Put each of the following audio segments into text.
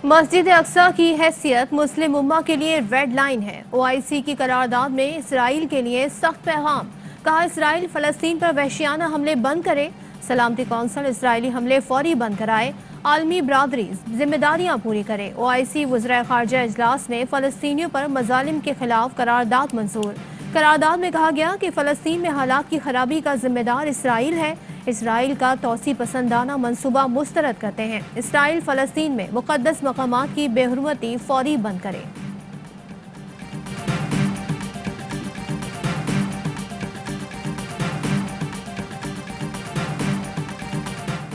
मस्जिद अक्सा की हैसियत मुस्लिम उम्मा के लिए रेड लाइन है। OIC की करारदाद में इसराइल के लिए सख्त पैगाम। कहा इसराइल फलस्तीन पर वहशियाना हमले बंद करे। सलामती कौंसिल इसराइली हमले फौरी बंद कराए। आलमी बरादरी जिम्मेदारियां पूरी करे। OIC वज़ीर ख़ारजा इजलास में फलस्तीनियों पर मजालिम के खिलाफ करारदाद मंजूर। करारदाद में कहा गया कि फलस्तीन में हालात की खराबी का जिम्मेदार इसराइल है। इसराइल का तौसी पसंदाना मंसूबा मुस्तरद करते हैं। इसराइल फलस्तीन में मुक़द्दस मकामात की बेहुरमती फौरी बंद करे।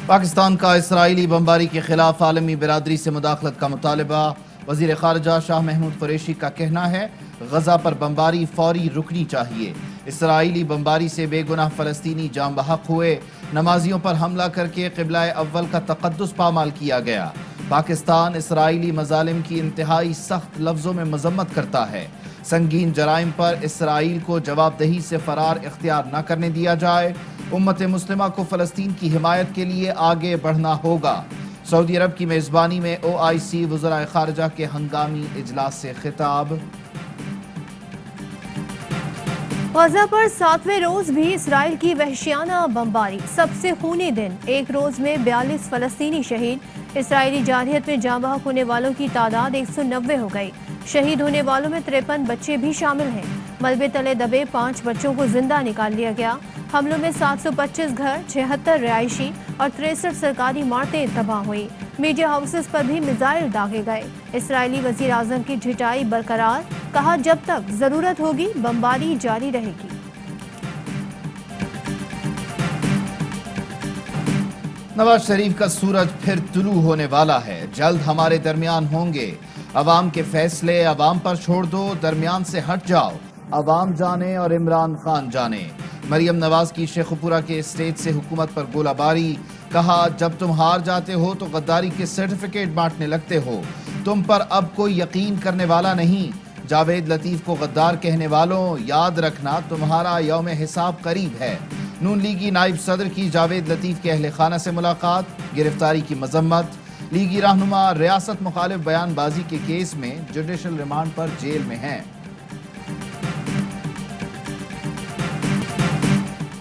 पाकिस्तान का इसराइली बमबारी के खिलाफ आलमी बिरादरी से मुदाखलत का मुतालबा। वज़ीर ख़ारजा शाह महमूद कुरैशी का कहना है गजा पर बमबारी फौरी रुकनी चाहिए। इसराइली बमबारी से बेगुनाह फ़लस्तीनी जाम बहक हुए। नमाजियों पर हमला करके क़िबला अव्वल का तक़द्दुस पामाल किया गया। पाकिस्तान इसराइली मज़ालिम की इंतहाई सख्त लफ्ज़ों में मज़म्मत करता है। संगीन जराइम पर इसराइल को जवाबदही से फ़रार इख्तियार न करने दिया जाए। उम्मत मुस्लिमा को फ़लस्तीन की हिमायत के लिए आगे बढ़ना होगा। सऊदी अरब की मेज़बानी में OIC वज़राए ख़ारजा के हंगामी इजलास से खिताब। गजा पर 7वें रोज भी इसराइल की वहशियाना बमबारी। सबसे खूनी दिन। एक रोज में 42 फलस्तीनी शहीद। इसराइली जारहियत में जाँ बहक होने वालों की तादाद 190 हो गई। शहीद होने वालों में 53 बच्चे भी शामिल हैं। मलबे तले दबे 5 बच्चों को जिंदा निकाल लिया गया। हमलों में 725 घर, 76 रिहायशी और 63 सरकारी इमारतें तबाह हुई। मीडिया हाउसेस पर भी मिसाइल दागे गए। इसराइली वज़ीर आज़म की ढिठाई बरकरार। कहा जब तक जरूरत होगी बमबारी जारी रहेगी। नवाज शरीफ का सूरज फिर तुलू होने वाला है। जल्द हमारे दरमियान होंगे। अवाम के फैसले अवाम पर छोड़ दो, दरमियान से हट जाओ। अवाम जाने और इमरान खान जाने। मरियम नवाज की शेखुपुरा के स्टेज से हुकूमत पर गोलाबारी। कहा जब तुम हार जाते हो तो गद्दारी के सर्टिफिकेट बांटने लगते हो। तुम पर अब कोई यकीन करने वाला नहीं। जावेद लतीफ को गद्दार कहने वालों, याद रखना तुम्हारा यौम हिसाब करीब है। नून लीगी नाइब सदर की जावेद लतीफ के अहले खाना से मुलाकात। गिरफ्तारी की मजम्मत। लीगी रहनुमा रियासत मुखालिफ बयानबाजी के केस में जुडिशल रिमांड पर जेल में हैं।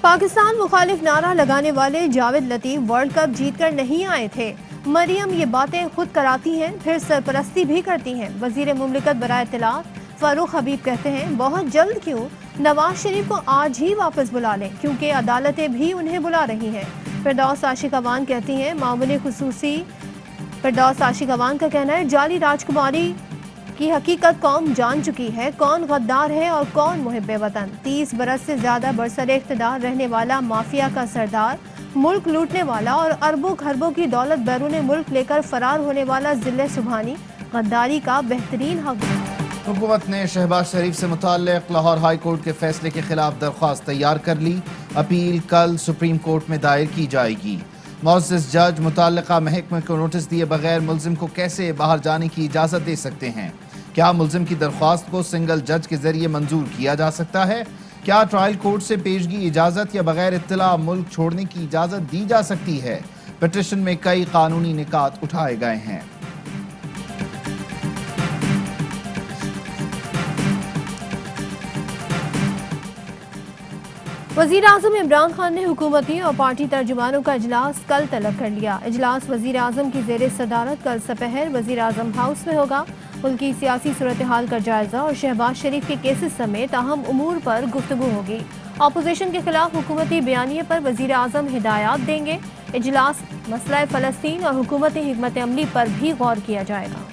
पाकिस्तान मुखालिफ नारा लगाने वाले जावेद लतीफ वर्ल्ड कप जीतकर नहीं आए थे। मरियम ये बातें खुद कराती हैं, फिर सरपरस्ती भी करती हैं। वजीर मुमलिकत बराए इत्तलात फारूक हबीब कहते हैं बहुत जल्द क्यों, नवाज शरीफ को आज ही वापस बुला लें क्योंकि अदालतें भी उन्हें बुला रही हैं। फिरदौस आशिक अवान कहती हैं मामूली खुसूसी। फिरदौस आशिक अवान का कहना है जाली राजकुमारी की हकीकत कौम जान चुकी है, कौन गद्दार है और कौन मुहिब्बे वतन। 30 बरस से ज्यादा बरसरे इख्तिदार रहने वाला माफिया का सरदार, मुल्क लूटने वाला और अरबों खरबों की दौलत बैरून मुल्क लेकर फरार होने वाला जिले सुबहानी गद्दारी का बेहतरीन हक। हुकूमत ने शहबाज शरीफ से मुताल्लिक लाहौर हाई कोर्ट के फैसले के खिलाफ दरख्वास्त तैयार कर ली। अपील कल सुप्रीम कोर्ट में दायर की जाएगी। मुअज़्ज़िज़ जज मुतल्लिका महकमे को नोटिस दिए बगैर मुल्जिम को कैसे बाहर जाने की इजाज़त दे सकते हैं? क्या मुल्जिम की दरख्वास्त को सिंगल जज के जरिए मंजूर किया जा सकता है? क्या ट्रायल कोर्ट से पेशगी इजाज़त या बगैर इत्तला मुल्क छोड़ने की इजाज़त दी जा सकती है? पिटीशन में कई कानूनी निकात उठाए गए हैं। वज़ीर आज़म इमरान खान ने हुकूमती और पार्टी तर्जुमानों का इजलास कल तलब कर लिया। इजलास वज़ीर आज़म की ज़ेर सदारत कल सपहर वज़ीर आज़म हाउस में होगा। उनकी सियासी सूरत हाल का जायजा और शहबाज शरीफ के केसेस समेत अहम उमूर पर गुफ्तगू होगी। अपोजिशन के खिलाफ हुकूमती बयानिए पर वज़ीर आज़म हिदायत देंगे। इजलास मसला फ़लस्तीन और हुकूमती हिकमत अमली पर भी गौर किया जाएगा।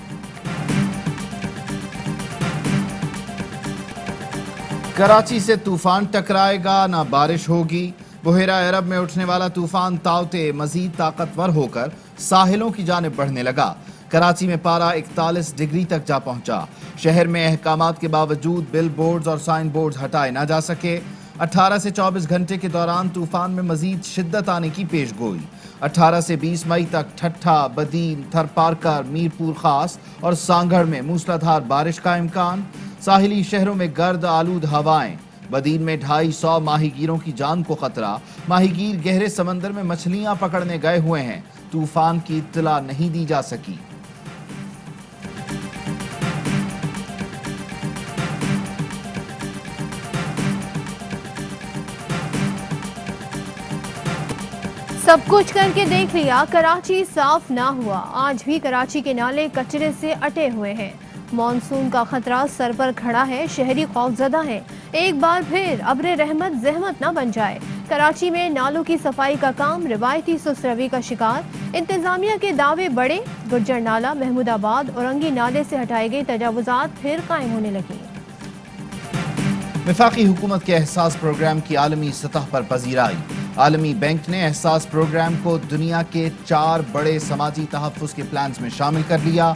कराची से तूफान टकराएगा, ना बारिश होगी। बुहेरा अरब में उठने वाला तूफान ताउते मजीद ताकतवर होकर साहिलों की जानिब बढ़ने लगा। कराची में पारा 41 डिग्री तक जा पहुंचा। शहर में अहकामात के बावजूद बिल बोर्ड्स और साइन बोर्ड्स हटाए ना जा सके। 18 से 24 घंटे के दौरान तूफान में मजीद शिद्दत आने की पेशगोई। 18 से 20 मई तक ठट्ठा, बदीन, थरपारकर, मीरपुर खास और सांगढ़ में मूसलाधार बारिश का इम्कान। साहिली शहरों में गर्द आलूद हवाएं। बदीन में 250 माहीगीरों की जान को खतरा। माहीगीर गहरे समंदर में मछलियां पकड़ने गए हुए हैं। तूफान की इत्तला नहीं दी जा सकी। सब कुछ करके देख लिया, कराची साफ ना हुआ। आज भी कराची के नाले कचरे से अटे हुए हैं। मॉनसून का खतरा सर पर खड़ा है, शहरी खौफजदा हैं। एक बार फिर अब्रे रहमत जहमत न बन जाए। कराची में नालों की सफाई का काम रिवायती सुस्तरवी का शिकार। इंतजामिया के दावे बड़े। गुर्जर नाला, महमूदाबाद, औरंगी नाले से हटाई गई तजावुजात फिर कायम होने लगी। वफाकी हुकूमत के एहसास प्रोग्राम की आलमी सतह पर पजीराई। आलमी बैंक ने एहसास प्रोग्राम को दुनिया के 4 बड़े समाजी तहफ़्फ़ुज़ के प्लान्स में शामिल कर लिया।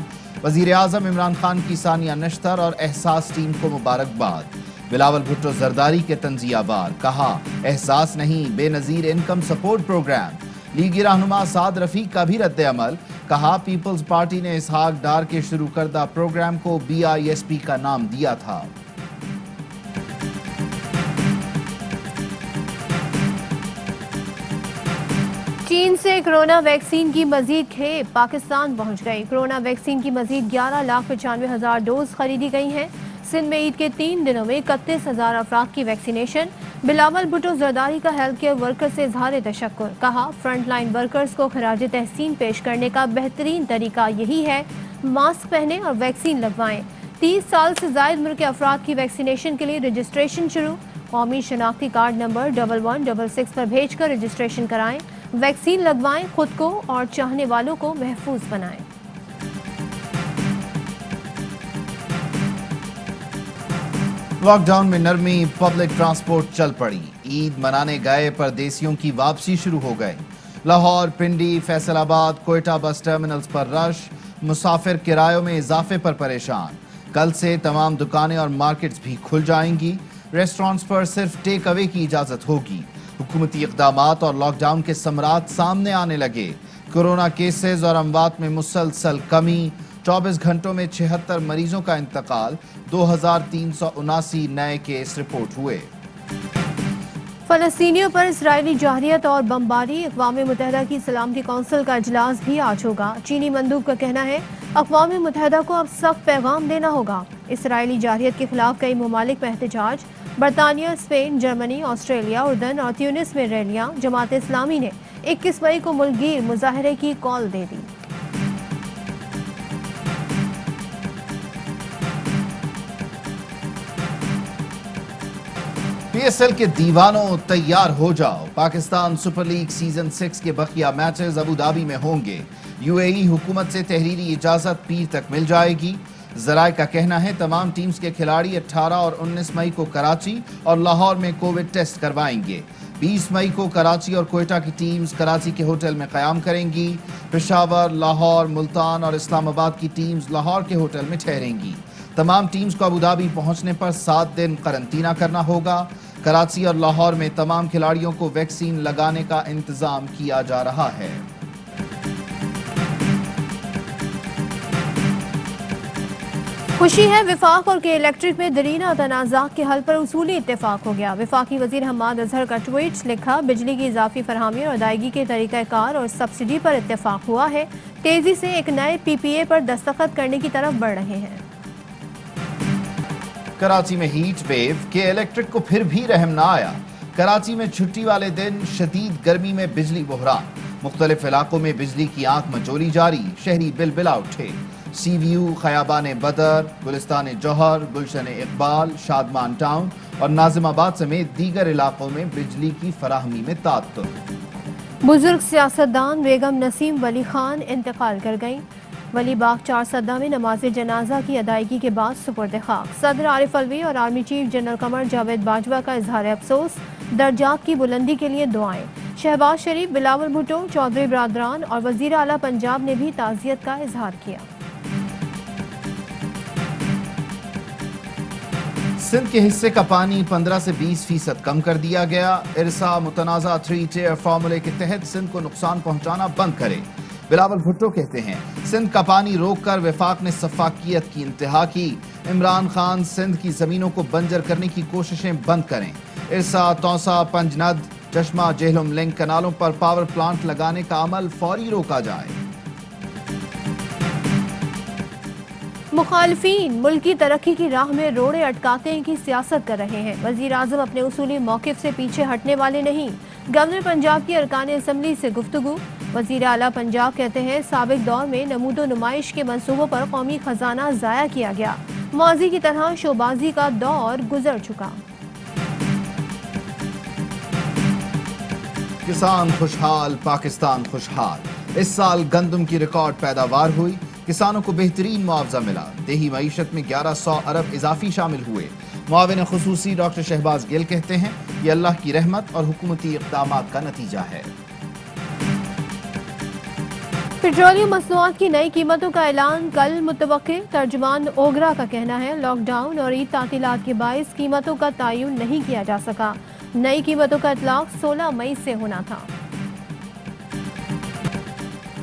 वज़ीर आज़म इमरान खान की सानिया नश्तर और एहसास टीम को मुबारकबाद। बिलावल भुट्टो जरदारी के तंज़ियावार, कहा एहसास नहीं बेनज़ीर इनकम सपोर्ट प्रोग्राम। लीगी रहनुमा साद रफ़ीक का भी रद्द अमल, कहा पीपल्स पार्टी ने इसहाक डार के शुरू करदा प्रोग्राम को BISP का नाम दिया था। चीन से कोरोना वैक्सीन की मजीद खेप पाकिस्तान पहुंच गई। कोरोना वैक्सीन की मजीद 11,95,000 डोज खरीदी गई हैं। सिंध में ईद के 3 दिनों में 31,000 अफराद की वैक्सीनेशन। बिलावल भुट्टो जरदारी का हेल्थ केयर वर्कर से इजहार तशक्कुर, कहा फ्रंट लाइन वर्कर्स को खराज तहसीन पेश करने का बेहतरीन तरीका यही है, मास्क पहने और वैक्सीन लगवाएं। 30 साल से जायद उम्र के अफराद की वैक्सीनेशन के लिए रजिस्ट्रेशन शुरू। कौमी शनाख्ती कार्ड नंबर 1166 पर भेजकर रजिस्ट्रेशन कराएं। वैक्सीन लगवाएं, खुद को और चाहने वालों को महफूज बनाएं। लॉकडाउन में नरमी, पब्लिक ट्रांसपोर्ट चल पड़ी। ईद मनाने गए परदेसियों की वापसी शुरू हो गई। लाहौर, पिंडी, फैसलाबाद, कोयटा बस टर्मिनल्स पर रश। मुसाफिर किरायों में इजाफे पर परेशान। कल से तमाम दुकानें और मार्केट्स भी खुल जाएंगी। रेस्टोरेंट्स पर सिर्फ टेक अवे की इजाजत होगी। हुकूमती इक़दामात और लॉकडाउन के समरात सामने आने लगे। कोरोना केसेस और अमवात में मुसलसल कमी। 24 घंटों में 76 मरीजों का इंतकाल। 2379 नए केस रिपोर्ट हुए। फलस्तीनियों पर इसराइली जारहियत और बमबारी। अक़वाम मुत्तहिदा की सलामती कौंसिल का इजलास भी आज होगा। चीनी मंदूब का कहना है अक़वाम मुत्तहिदा को अब सख्त पैगाम देना होगा। इसराइली जारहियत के खिलाफ कई ममालिक में एहतजाज। बरतानिया, स्पेन, जर्मनी, ऑस्ट्रेलिया, उर्दन और ट्यूनिस में रैलियां। जमात इस्लामी ने 21 मई को मुल्कगीर मुजाहरे की कॉल दे दी। PSL के दीवानों तैयार हो जाओ। पाकिस्तान सुपर लीग सीजन 6 के बकिया मैचेस अबू धाबी में होंगे। UAE हुकूमत से तहरीरी इजाजत पीर तक मिल जाएगी। जराए का कहना है तमाम टीम्स के खिलाड़ी 18 और 19 मई को कराची और लाहौर में कोविड टेस्ट करवाएंगे। 20 मई को कराची और कोयटा की टीम्स कराची के होटल में क़याम करेंगी। पेशावर, लाहौर, मुल्तान और इस्लामाबाद की टीम्स लाहौर के होटल में ठहरेंगी। तमाम टीम्स को अबू धाबी पहुंचने पर 7 दिन करंतना करना होगा। कराची और लाहौर में तमाम खिलाड़ियों को वैक्सीन लगाने का इंतजाम किया जा रहा है। खुशी है, विफाक और के इलेक्ट्रिक में दरीना तनाज़ा के हल पर उसूली इत्तेफाक हो गया। विफाकी वजीर हम्माद अजहर का ट्वीट लिखा, बिजली की इजाफी फरहमी और अदायगी के तरीक़ाकार और सब्सिडी पर इत्तेफाक हुआ है। तेजी से एक नए PPA पर दस्तखत करने की तरफ बढ़ रहे हैं। कराची में हीट वेव के इलेक्ट्रिक को फिर भी रहम ना आया। कराची में छुट्टी वाले दिन शदीद गर्मी में बिजली बहरान। मुख्तलिफ इलाकों में बिजली की आंख मचोली जारी। शहरी बिलबिला उठे। CVU, खयाबान बदर, गुलिस्तान जौहर, गुलशन इकबाल, शादमान टाउन और नाजिमाबाद समेत दीगर इलाकों में बिजली की फराहमी में तात्तुर। बुजुर्ग सियासतदान बेगम नसीम वली खान इंतकाल कर गईं। वली बाग 4 सद्दा में नमाज जनाजा की अदायगी के बाद सुपुर्द खाक। सदर आरिफ अलवी और army chief general Qamar Javed Bajwa का इजहार अफसोस। दर्जात की बुलंदी के लिए दुआएं। शहबाज शरीफ, बिलावल भुट्टो, चौधरी बरादरान और वजीर आला पंजाब ने भी ताज़ियत का इजहार किया। सिंध के हिस्से का पानी 15 से 20% कम कर दिया गया। इरसा मुतनाज़ा 3 टियर फार्मूले के तहत सिंध को नुकसान पहुंचाना बंद करे। बिलावल भुट्टो कहते हैं सिंध का पानी रोककर वफाक ने सफाकियत की इंतहा की। इमरान खान सिंध की जमीनों को बंजर करने की कोशिशें बंद करें। इरसा, तौसा, पंजनद, चश्मा, जेहलुम लिंक कनालों पर पावर प्लांट लगाने का अमल फौरी रोका जाए। मुखालिफिन मुल्क की तरक्की की राह में रोड़े अटकाते की सियासत कर रहे हैं। वजीर आजम अपने उसूली मौक़िफ़ से पीछे हटने वाले नहीं। गवर्नर पंजाब की अरकान असम्बली से गुफ्तगू। वजीर आला पंजाब कहते हैं साबिक दौर में नमूदो नुमाइश के मंसूबों पर कौमी खजाना ज़ाया किया गया। माजी की तरह शोबाजी का दौर गुजर चुका। किसान खुशहाल, पाकिस्तान खुशहाल। इस साल गंदम की रिकॉर्ड पैदावार हुई, किसानों को बेहतरीन मुआवजा मिला। देही मईशत में 1100 अरब इजाफी शामिल हुए। मुआविन खुसूसी डॉक्टर शहबाज गिल कहते हैं ये अल्लाह की रहमत और हुकूमती इक़दामात का नतीजा है। पेट्रोलियम मसनूआत की नई कीमतों का ऐलान कल मुतवक्के। तर्जुमान ओगरा का कहना है लॉकडाउन और ईद तातीलात के बाइस कीमतों का तयन नहीं किया जा सका। नई कीमतों का इतलाक 16 मई से होना था।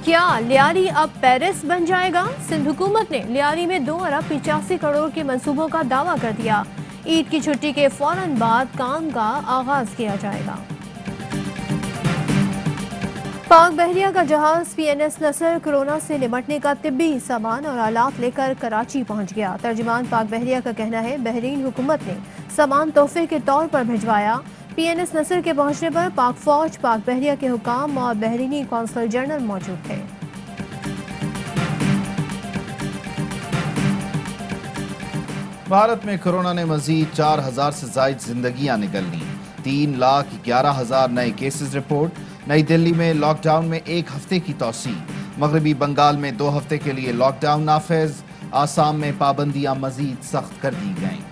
क्या लियारी अब पेरिस बन जाएगा? सिंध हुकूमत ने लियारी में 2 अरब 85 करोड़ के मंसूबों का दावा कर दिया। ईद की छुट्टी के फौरन बाद काम का आगाज किया जाएगा। पाक बहरिया का जहाज PNS नसर कोरोना से निपटने का तिब्बी सामान और आलात लेकर कराची पहुंच गया। तर्जुमान पाक बहरिया का कहना है बहरीन हुकूमत ने सामान तोहफे के तौर पर भिजवाया। PNS नसर के पहुंचने पर पाक फौज, पाक बहरिया के हुकाम और बहरीनी कौंसल जनरल मौजूद थे। भारत में कोरोना ने मजीद 4000 से जायद जिंदगियां निगल ली। 3,11,000 नए केसेस रिपोर्ट। नई दिल्ली में लॉकडाउन में 1 हफ्ते की तौसी। मगरबी बंगाल में 2 हफ्ते के लिए लॉकडाउन नाफिज। आसाम में पाबंदियां मजीद सख्त कर दी गईं।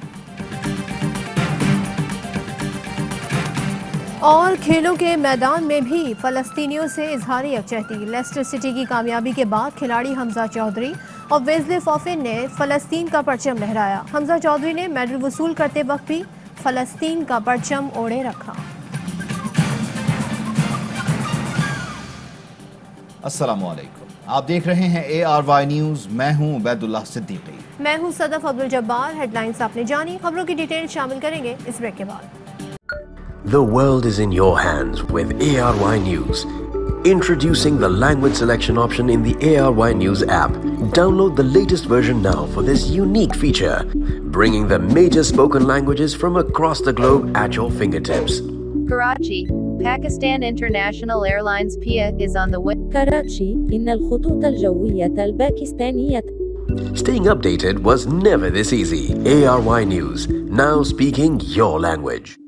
और खेलों के मैदान में भी फलस्तीनियों से इजहार यकजहती। लेस्टर सिटी की कामयाबी के बाद खिलाड़ी हमजा चौधरी और वेज़ले फॉफिन ने फलस्तीन का परचम लहराया। हमजा चौधरी ने मेडल वसूल करते वक्त भी फलस्तीन का परचम ओढ़े रखा। अस्सलाम वालेकुम, आप देख रहे हैं ARY न्यूज़। मैं हूं उबैदुल्लाह सिद्दीकी। मैं हूं सदफ अब्दुल जब्बार। हेडलाइंस आपने जानी, खबरों की डिटेल शामिल करेंगे इस ब्रेक के बाद। The world is in your hands with ARY News. Introducing the language selection option in the ARY News app. Download the latest version now for this unique feature, bringing the major spoken languages from across the globe at your fingertips. Karachi, Pakistan International Airlines PIA is on the way. كراتشي إن الخطوط الجوية الباكستانية. Staying updated was never this easy. ARY News, now speaking your language.